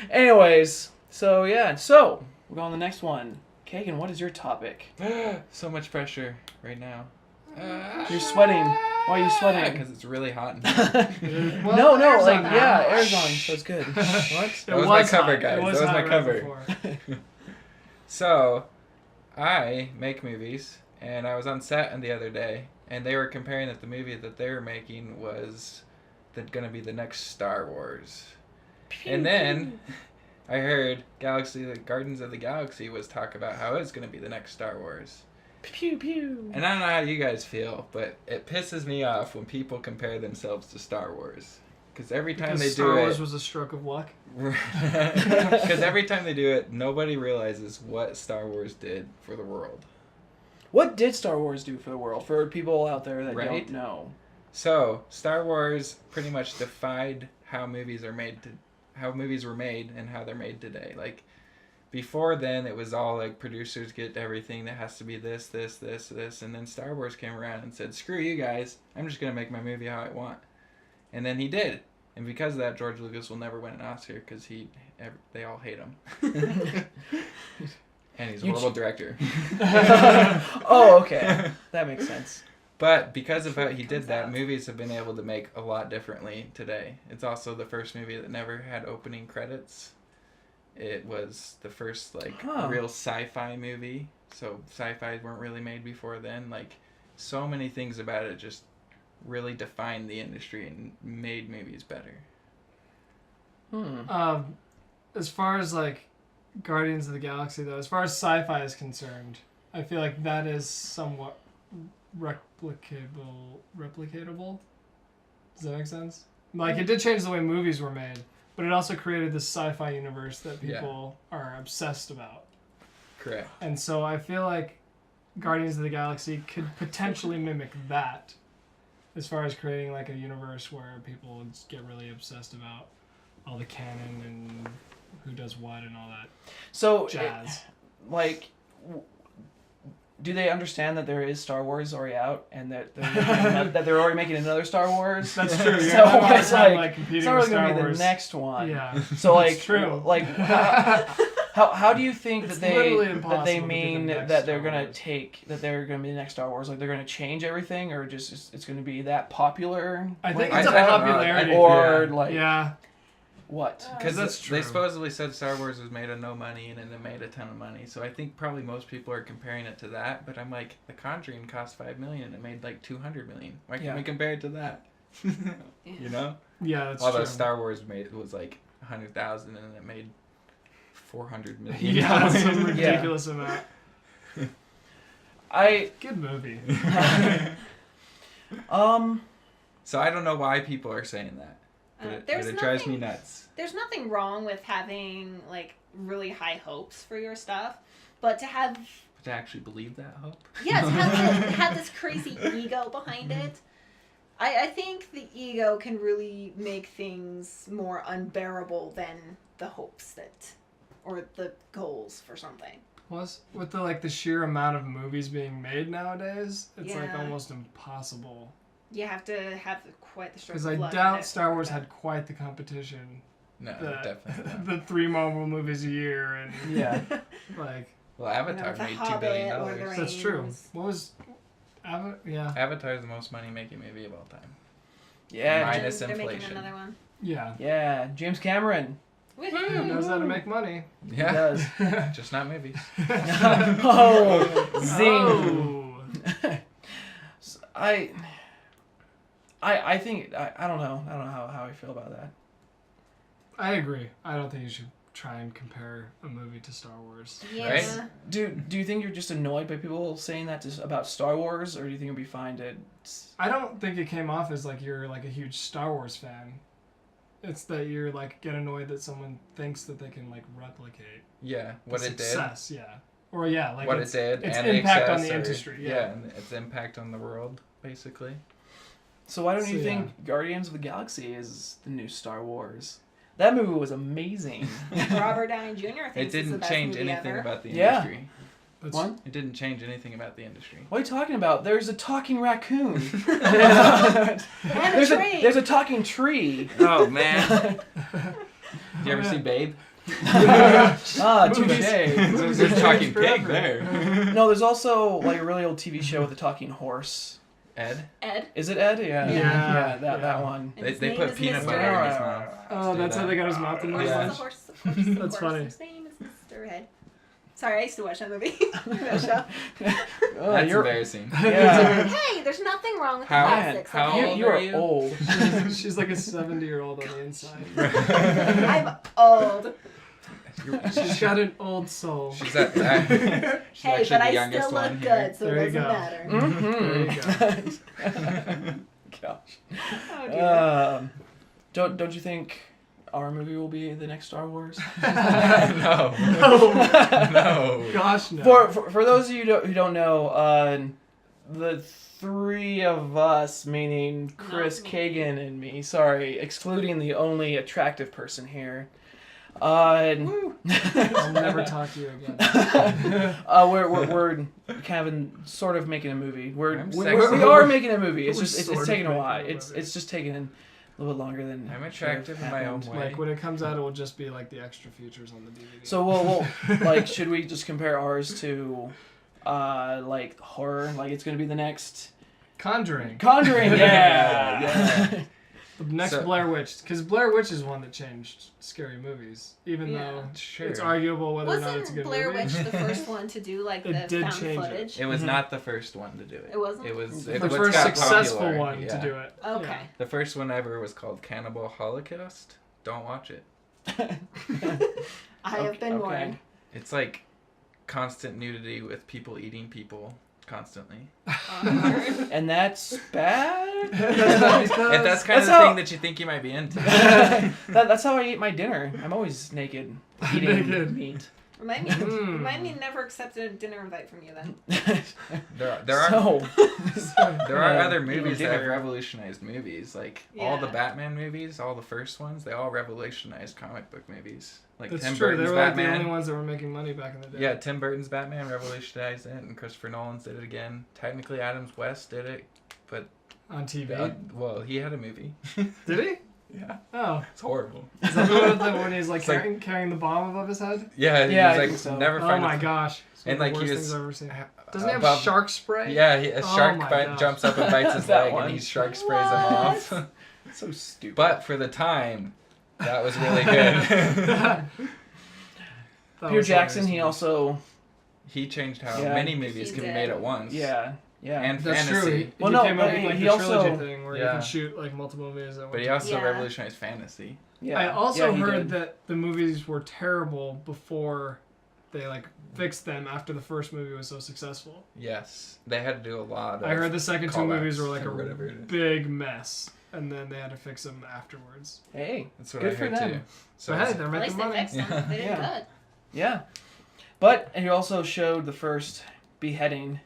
Anyways, so we're going to the next one. Kagan, what is your topic? So much pressure right now. You're sweating. Why are you sweating? Because it's really hot in here. Well, no, air's on, so it's good. What? That was my cover, guys. It was That was my hot cover. right before. So, I make movies, and I was on set the other day, and they were comparing that the movie that they were making was going to be the next Star Wars. And then I heard Guardians of the Galaxy was talk about how it's going to be the next Star Wars. Pew pew. And I don't know how you guys feel, but it pisses me off when people compare themselves to Star Wars. Because every time they do Star Wars it... was a stroke of luck. Because every time they do it, nobody realizes what Star Wars did for the world. What did Star Wars do for the world? For people out there that don't know. So, Star Wars pretty much defied how movies were made and how they're made today. Like, before then, it was all like producers get everything that has to be this, this, this, this. And then Star Wars came around and said, screw you guys. I'm just going to make my movie how I want. And then he did. And because of that, George Lucas will never win an Oscar because they all hate him. And he's a horrible director. Oh, okay. That makes sense. But because of how he did that, movies have been able to make a lot differently today. It's also the first movie that never had opening credits. It was the first real sci-fi movie. So sci-fi weren't really made before then. Like, so many things about it just really defined the industry and made movies better. As far as Guardians of the Galaxy, though, as far as sci-fi is concerned, I feel like that is somewhat replicatable. Does that make sense? It did change the way movies were made, but it also created this sci-fi universe that people are obsessed about. Correct. And so I feel like Guardians of the Galaxy could potentially mimic that, as far as creating a universe where people just get really obsessed about all the canon and who does what and all that. So, jazz. Do they understand that there is Star Wars already out and that they're already making another Star Wars? That's true. So it's competing Star Wars with Star gonna be Wars. the next one. Yeah. So That's true. How do you think It's that they literally mean impossible to be the next that they're Star gonna Wars. they're gonna be the next Star Wars? Like they're gonna change everything, or just it's gonna be that popular? I think Like, it's a I don't know. popularity. Or thing. yeah. What? Because That's true. they supposedly said Star Wars was made of no money and then it made a ton of money. So I think probably most people are comparing it to that. But I'm like, The Conjuring cost $5 million and it made $200 million. Why can't we compare it to that? You know? Yeah, that's Although true. Star Wars was $100,000 and it made $400 million. Yeah, some ridiculous amount. Good movie. So I don't know why people are saying that. But it drives me nuts. There's nothing wrong with having really high hopes for your stuff, but to actually believe that hope. Yeah, to have this crazy ego behind it. I think the ego can really make things more unbearable than the hopes or the goals for something. Plus, with the sheer amount of movies being made nowadays, it's almost impossible. You have to have quite the stroke of Because luck. I doubt Star Wars had quite the competition. No, definitely not. The 3 Marvel movies a year and Well, Avatar made $2 billion. That's true. What was Avatar is the most money-making movie of all time. Yeah, minus they're inflation. making another one. Yeah. Yeah, James Cameron. He knows how to make money. Yeah, he does. Just not movies. Oh, zing! I think I don't know how I feel about that. I agree. I don't think you should try and compare a movie to Star Wars. Yeah. Right? Do you think you're just annoyed by people saying that about Star Wars, or do you think it'd be fine to? I don't think it came off as you're a huge Star Wars fan. It's that you're get annoyed that someone thinks that they can replicate. Yeah, what it did. Success, yeah. Or yeah, what it did, its and impact on the success, industry. Yeah, and its impact on the world, basically. So why don't you think Guardians of the Galaxy is the new Star Wars? That movie was amazing. Robert Downey Jr. It thinks it's the didn't best change movie anything ever. about the Yeah. industry. What? It didn't change anything about the industry. What are you talking about? There's a talking raccoon. And a train. There's a talking tree. Oh man. you ever see Babe? Touche. There's talking pig there. No, there's also like a really old TV show with a talking horse. Ed? Ed. Is it Ed? Yeah. Yeah. That one. And his They name put is peanut Mr. butter Ed. in his mouth. Oh, that's how they got his mouth Of in course, the it's lunch. a horse. Of course, it's a That's horse. funny. His name is Mr. Ed. Sorry, I used to watch that movie. that show. That's you're- embarrassing. Yeah. Hey, there's nothing wrong with the How- classics. how okay? old You are are you? old. She's like a 70-year-old on the inside. I'm old. She's got an old soul. She's Hey, actually but the I youngest still one look here. good, so There it you doesn't go. matter. Mm-hmm. Gosh. Oh dear. Don't you think our movie will be the next Star Wars? No. No. Gosh, no. For those of you who don't know, the three of us, meaning Chris, Not me. Kagan, and me, sorry, excluding the only attractive person here, I'll never talk to you again. we're kind of sort of making a movie. We sexy. are making a movie. It's We're just it's sort of taking a making while. a It's movie. just taking a little bit longer than I'm should have attractive in my own happened. way. Like when it comes out, it will just be like the extra features on the DVD. So we'll like, should we just compare ours to like horror? Like it's gonna be the next Conjuring. Conjuring. Yeah. Yeah. The next So- Blair Witch, because Blair Witch is one that changed scary movies, even Yeah. though Sure. it's arguable whether or not it's a Wasn't good Blair movie. Witch the first one to do like It the did found change it. footage? It was Mhm. not the first one to do it. It wasn't? It was The it was first got successful popular, one yeah. to do it. Okay. The first one ever was called Cannibal Holocaust. Don't watch it. I have been Okay. warned. It's like constant nudity with people eating people constantly. And that's bad. And that's kind That's of the how- thing that you think you might be into. That's how I eat my dinner. I'm always naked, eating Naked. meat. Remind me, Mm. remind me to never accept a dinner invite from you then. There are So, there are Yeah, other eating movies that have dinner. revolutionized movies. Like all the Yeah. Batman movies, all the first ones, they all revolutionized comic book movies. Like That's Tim true. They Burton's were like the Batman. only ones that were making money back in the day. Yeah, Tim Burton's Batman revolutionized it, and Christopher Nolan's did it again. Technically, Adams West did it, but On TV. well, he had a movie. Did he? Yeah, Oh. it's horrible. Is that the one with the, when he's like It's like- carrying the bomb above his head? Yeah, Yeah, I he think was so. like never Oh find my a gosh. It's one And, of like, the he worst was things I've ever seen. Doesn't he have above- shark spray? Yeah, a Oh shark my bite, gosh. jumps up and bites his That leg, one. and he shark sprays him off. so stupid. But for the time, that was really good. That Peter was Jackson, hilarious. he also, He changed how Yeah. many movies He can be did. made at once. yeah. And That's fantasy. true. He Well, no, came up but with like he the also- trilogy thing where you Yeah. can shoot like multiple movies at But one he time. also Yeah. revolutionized fantasy. Yeah. I also Yeah, he heard did. that the movies were terrible before they like fixed them after the first movie was so successful. Yes, they had to do a lot of. I heard the second two callbacks movies were like or a whatever it is. big mess, and then they had to fix them afterwards. Hey, That's what good I for heard them. too. So it's- hey, they're At least making they money. fixed them. They did Yeah. good. yeah. But he also showed the first beheading,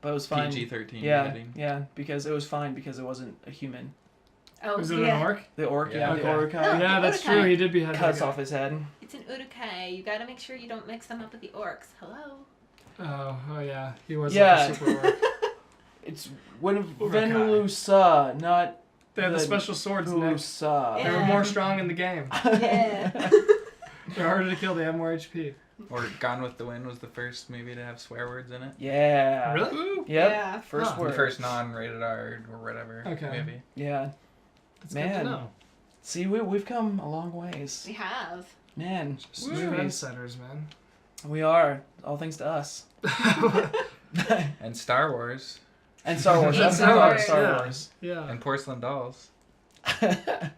but it was fine. PG-13 Yeah, beheading. yeah, because it was fine because it wasn't a human. Oh, Was it yeah. an orc? The orc, Yeah. the Okay. orc Oh, Yeah, that's true. He did behead cuts that guy. off his head. It's an urukai. You gotta make sure you don't mix them up with the orcs. Hello? Oh yeah, he was Yeah. like a super orc. It's when Urukai. Venusa, not They had the The special swords next. Venusa. They Yeah. were more strong in the game. Yeah. They're harder to kill. They have more HP. Or Gone with the Wind was the first movie to have swear words in it. Yeah. Really? Yep. Yeah. First Huh. word. The first non-rated R or whatever Okay. movie. Yeah. That's good Man. to know. See, we've come a long ways. We have. Man, Just movies. trendsetters, man. We are. All thanks to us. And Star Wars And Star Wars. That's Star not Wars. Star Yeah. Wars. Yeah. and Porcelain Dolls.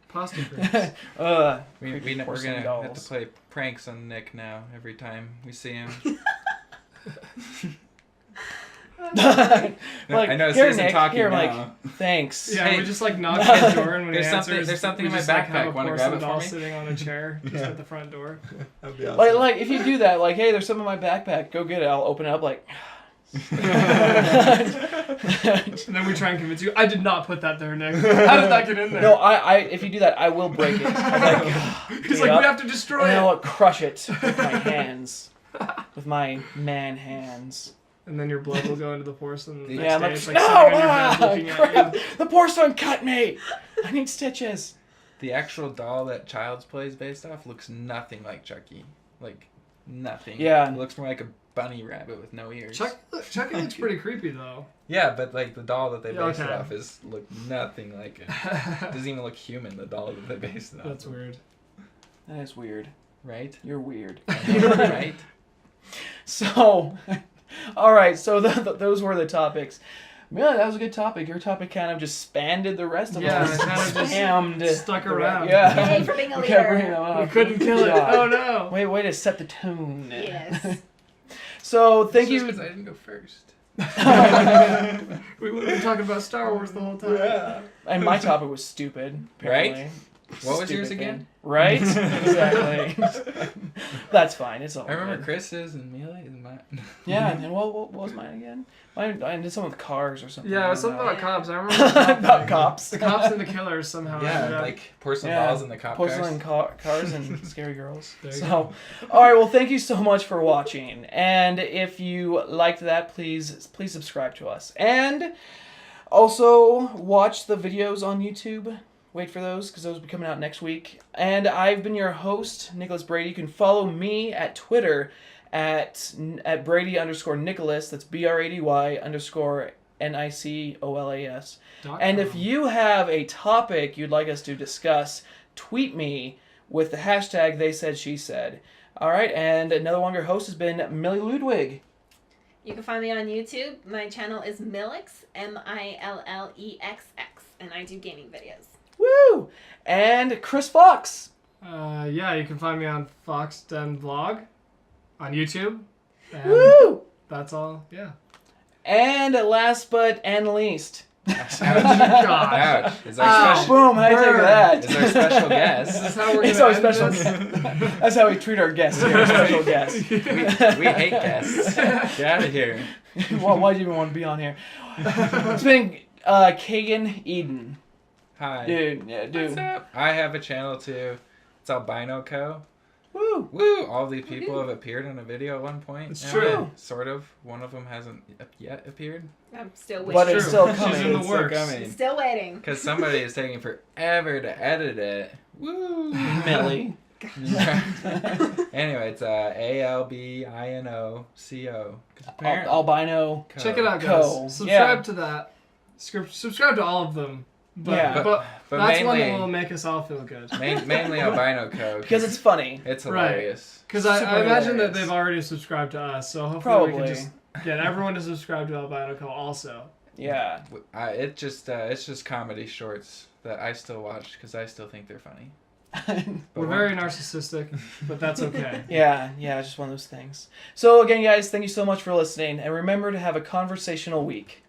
Pasta creams. We're Creepy gonna porcelain have dolls. to play pranks on Nick now every time we see him. Like, I know here, Susan Nick, talking here, now. Mike. Thanks. Yeah, Hey. we just like knock on the door and when he There's something- answers, there's something we in my just, like, have backpack. a Wanna porcelain grab it for doll me? sitting on a chair just at the front door. That'd be Like if you do that, like, hey, there's some in my backpack. Go get it. I'll open it up. Like, And then we try and convince you, I did not put that there, Nick. How did that get in there? no, I if you do that, I will break it. I'm like, He's get like, up, we have to destroy and it. I'll crush it with my hands, with my man hands. And then your blood will go into the porcelain. The Yeah, next I'm day like, it's like no, sitting on your bed looking crap! at you. The porcelain cut me. I need stitches. the actual doll that Child's Play is based off looks nothing like Chucky. Like, nothing. Yeah. It looks more like a bunny rabbit with no ears. Chucky looks pretty creepy though. Yeah, but like the doll that they Yeah, based it okay. off is look nothing like it. Doesn't even look human, the doll that they based it off. That's weird. That is weird. Right? You're weird. Right? So, all right. So those were the topics. Yeah, that was a good topic. Your topic kind of just spanned the rest of Yeah, us. it kind of just Spammed stuck the around. Yeah. Yay for being a We kept bringing leader. them up. We couldn't kill it. God. Oh no. Way to set the tone. Yes. So thank It's just you. 'cause I didn't go first. We would have been talking about Star Wars the whole time. And my topic was stupid. Apparently. What was Stupid yours thing. again? Right? Exactly. That's fine. It's all I remember good. Chris's and Mealy and mine. Yeah, and what was mine again? I did something with cars or something. Yeah, I it was don't something know. about cops. I remember the cop About thing. cops. The cops and the killers somehow. Yeah, ended up- like porcelain Yeah. dolls in the cop Porcelain cars. cars and scary girls. There you So, all right. Well, thank you so much for watching. And if you liked that, please subscribe to us. And also watch the videos on YouTube. Wait for those because those will be coming out next week. And I've been your host, Nicholas Brady. You can follow me at Twitter at Brady_Nicolas. That's BRADY_NICOLAS. And if you have a topic you'd like us to discuss, tweet me with the hashtag TheySaidSheSaid. All right, and another one of your hosts has been Millie Ludwig. You can find me on YouTube. My channel is Millix, MILLEXX, and I do gaming videos. Woo! And Chris Fox. Yeah, you can find me on Fox Den Vlog on YouTube. And Woo! that's all. Yeah. And last but least. Ouch. God. Is our special, Boom, how do you take that? is our special This guest. is how we're It's gonna our end special this? That's how we treat our guests here, special guests. We hate guests. Get out of here. Why'd you even want to be on here? It's been Kagan Eden. Hi. Dude, yeah, dude. What's up? I have a channel too. It's Albino Co. Woo! Woo! All these people have appeared in a video at one point. It's And true. Sort of. One of them hasn't yet appeared. I'm still waiting. But it's True. still She's coming. in the It's works. Still waiting. Because somebody is taking forever to edit it. Woo! Millie. Anyway, it's ALBINOCO. 'Cause apparently- Albino. Co. Check it out, Co. guys. Subscribe Yeah. to that. Subscribe to all of them. But, Yeah. but But that's mainly, one that will make us all feel good. mainly Albino Co. Because it's funny. It's Right. hilarious. Because Super I imagine that hilarious. they've already subscribed to us, so hopefully we Probably. can just get everyone to subscribe to Albino Co. also. Yeah. It's just comedy shorts that I still watch because I still think they're funny. We're very narcissistic, but that's okay. Yeah, it's just one of those things. So again, guys, thank you so much for listening, and remember to have a conversational week.